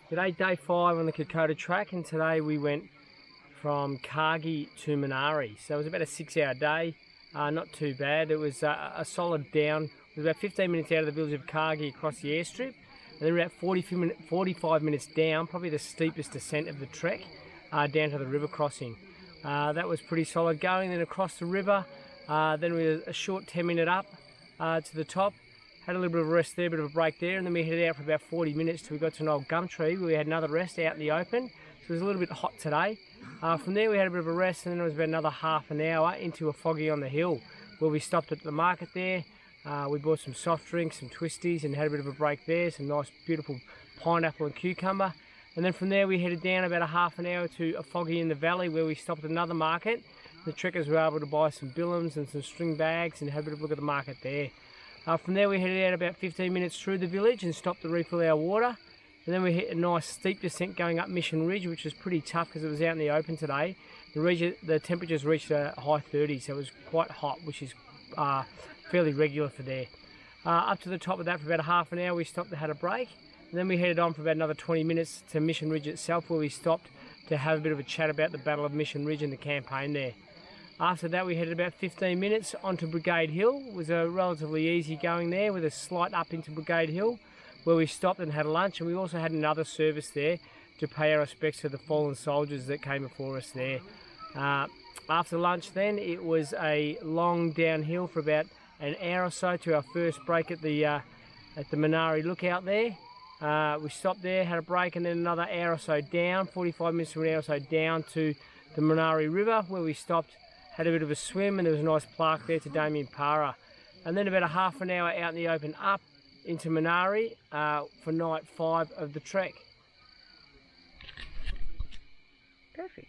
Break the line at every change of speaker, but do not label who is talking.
Today, day 5 on the Kokoda Track, and today we went from Kargi to Menari. So it was about a 6-hour day, not too bad. It was a solid down. It was about 15 minutes out of the village of Kargi across the airstrip, and then about 45 minutes down, probably the steepest descent of the trek, down to the river crossing. That was pretty solid going. Then across the river, then we had a short 10-minute up to the top. Had a little bit of a rest there, a bit of a break there, and then we headed out for about 40 minutes till we got to an old gum tree where we had another rest out in the open. So it was a little bit hot today. From there we had a bit of a rest, and then it was about another half an hour into a foggy on the hill where we stopped at the market there. We bought some soft drinks, some twisties, and had a bit of a break there, some nice beautiful pineapple and cucumber. And then from there we headed down about a half an hour to a foggy in the valley where we stopped at another market. The trekkers were able to buy some billums and some string bags and had a bit of a look at the market there. From there we headed out about 15 minutes through the village and stopped to refill our water. And then we hit a nice steep descent going up Mission Ridge, which was pretty tough because it was out in the open today. The temperatures reached a high 30s, so it was quite hot, which is fairly regular for there. Up to the top of that for about a half an hour we stopped and had a break. And then we headed on for about another 20 minutes to Mission Ridge itself, where we stopped to have a bit of a chat about the Battle of Mission Ridge and the campaign there. After that we headed about 15 minutes onto Brigade Hill. It was a relatively easy going there with a slight up into Brigade Hill where we stopped and had lunch, and we also had another service there to pay our respects to the fallen soldiers that came before us there. After lunch then it was a long downhill for about an hour or so to our first break at the Menari lookout there. We stopped there, had a break, and then another hour or so down, 45 minutes to an hour or so down to the Menari River where we stopped, had a bit of a swim, and there was a nice plaque there to Damien Para. And then about a half an hour out in the open up into Menari for night 5 of the trek. Perfect.